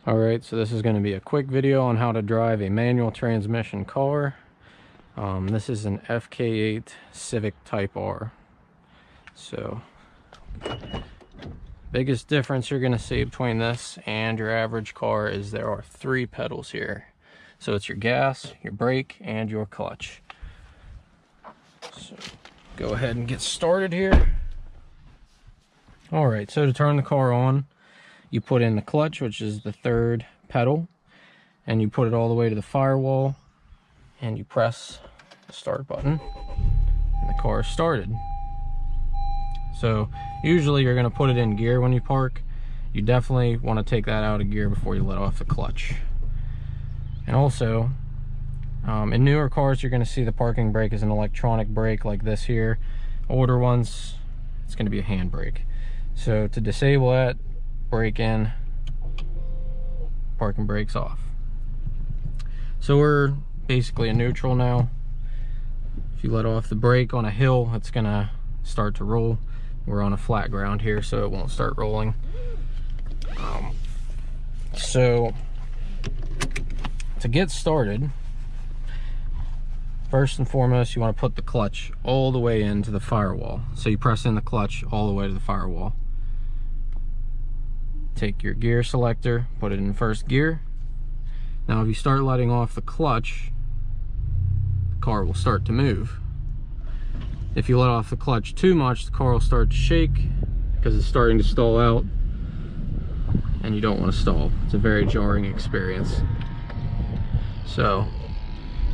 Alright, so this is going to be a quick video on how to drive a manual transmission car. This is an FK8 Civic Type R. So, biggest difference you're going to see between this and your average car is there are 3 pedals here. So it's your gas, your brake, and your clutch. So, go ahead and get started here. Alright, so to turn the car on, you put in the clutch, which is the 3rd pedal, and you put it all the way to the firewall, and you press the start button, and the car is started. So usually you're going to put it in gear when you park. You definitely want to take that out of gear before you let off the clutch. And also, in newer cars, you're going to see the parking brake is an electronic brake like this here. Older ones, it's going to be a hand brake. So to disable that, brake in, parking brakes off. So we're basically in neutral now. If you let off the brake on a hill, it's gonna start to roll. We're on a flat ground here, so it won't start rolling. So to get started, first and foremost, you want to put the clutch all the way into the firewall. So you press in the clutch all the way to the firewall. Take your gear selector, put it in first gear. Now if you start letting off the clutch, the car will start to move. If you let off the clutch too much, the car will start to shake because it's starting to stall out, and you don't want to stall. It's a very jarring experience. So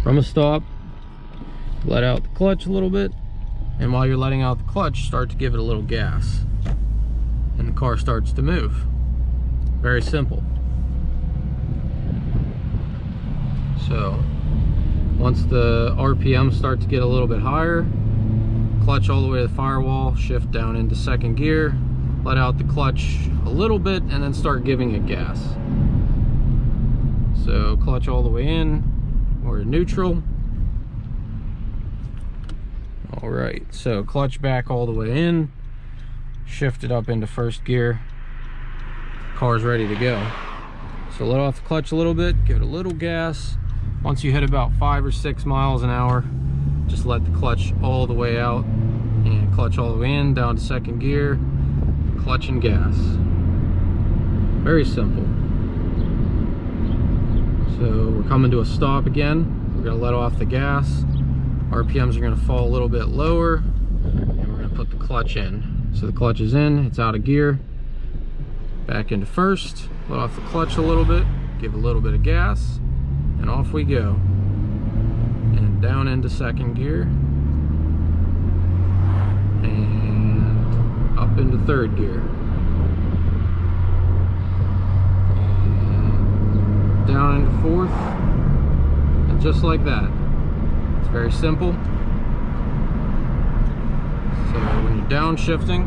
from a stop, let out the clutch a little bit, and while you're letting out the clutch, start to give it a little gas, and the car starts to move. Very simple. So once the RPMs start to get a little bit higher, clutch all the way to the firewall, shift down into 2nd gear, let out the clutch a little bit, and then start giving it gas. So clutch all the way in, we're neutral. Alright, so clutch back all the way in, shift it up into 1st gear. Car's ready to go. So let off the clutch a little bit, give it a little gas. Once you hit about 5 or 6 miles an hour, just let the clutch all the way out and clutch all the way in, down to 2nd gear, clutch and gas. Very simple. So we're coming to a stop again. We're going to let off the gas. RPMs are going to fall a little bit lower, and we're going to put the clutch in. So the clutch is in, it's out of gear. Back into 1st, let off the clutch a little bit, give a little bit of gas, and off we go. And down into 2nd gear, and up into 3rd gear, and down into 4th, and just like that. It's very simple. So when you're downshifting,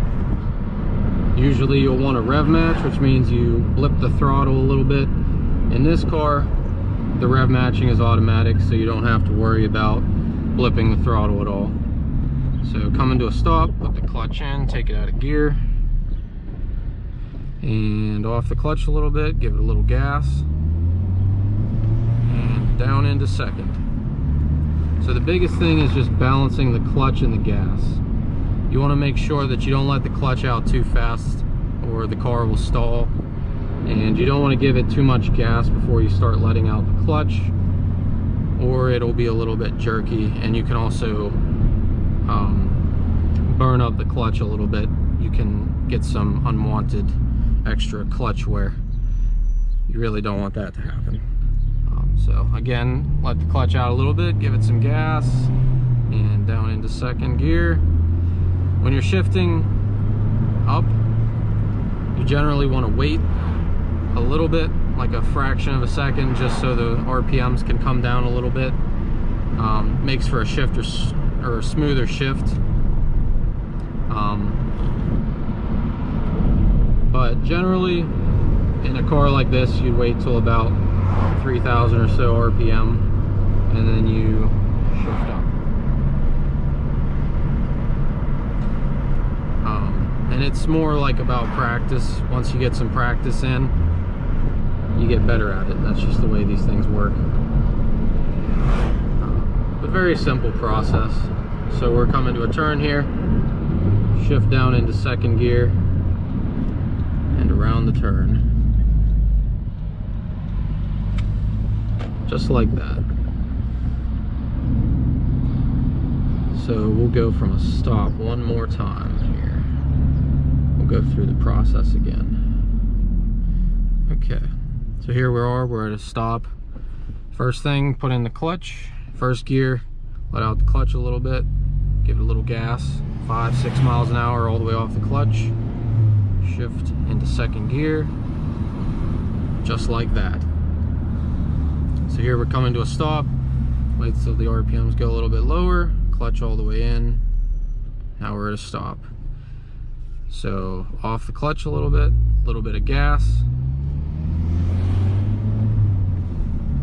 usually you'll want a rev match, which means you blip the throttle a little bit. In this car, the rev matching is automatic, so you don't have to worry about blipping the throttle at all. So coming to a stop, put the clutch in, take it out of gear, and off the clutch a little bit, give it a little gas, and down into 2nd. So the biggest thing is just balancing the clutch and the gas. You want to make sure that you don't let the clutch out too fast or the car will stall, and you don't want to give it too much gas before you start letting out the clutch, or it'll be a little bit jerky, and you can also burn up the clutch a little bit. You can get some unwanted extra clutch wear. You really don't want that to happen. So again, let the clutch out a little bit, give it some gas, and down into 2nd gear. When you're shifting up, you generally want to wait a little bit, like a fraction of a second, just so the RPMs can come down a little bit. Makes for a shift or a smoother shift. But generally, in a car like this, you'd wait till about 3,000 or so RPM, and then you shift up. And it's more like about practice. Once you get some practice in, you get better at it. That's just the way these things work. But very simple process. So we're coming to a turn here, shift down into second gear, and around the turn. Just like that. So we'll go from a stop one more time here. We'll go through the process again. Okay, so here we are, we're at a stop. First thing, put in the clutch, first gear, let out the clutch a little bit, give it a little gas, 5-6 miles an hour all the way off the clutch, shift into second gear, just like that. So here we're coming to a stop, wait till the RPMs go a little bit lower, clutch all the way in, now we're at a stop. So off the clutch a little bit of gas,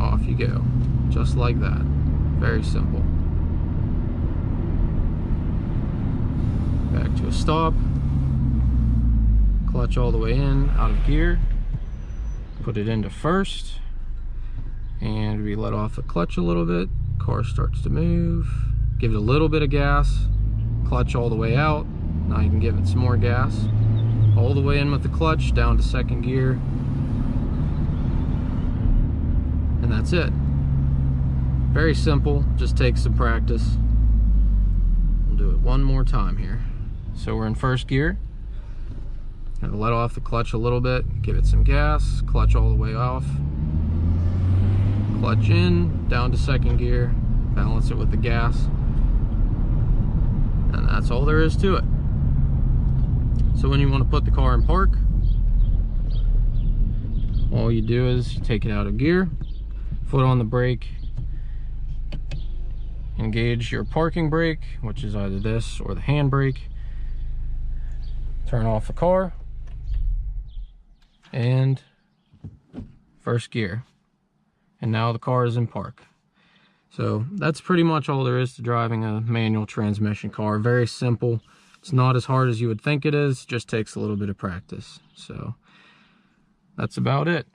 off you go, just like that. Very simple. Back to a stop, clutch all the way in, out of gear, put it into first, and we let off the clutch a little bit, car starts to move, give it a little bit of gas, clutch all the way out, now you can give it some more gas, all the way in with the clutch, down to second gear, and that's it. Very simple, just takes some practice. We'll do it one more time here. So we're in first gear, gonna let off the clutch a little bit, give it some gas, clutch all the way off, clutch in, down to second gear, balance it with the gas, and that's all there is to it. So when you want to put the car in park, all you do is you take it out of gear, foot on the brake, engage your parking brake, which is either this or the handbrake, turn off the car, and first gear. And now the car is in park. So that's pretty much all there is to driving a manual transmission car. Very simple. It's not as hard as you would think it is, just takes a little bit of practice. So that's about it.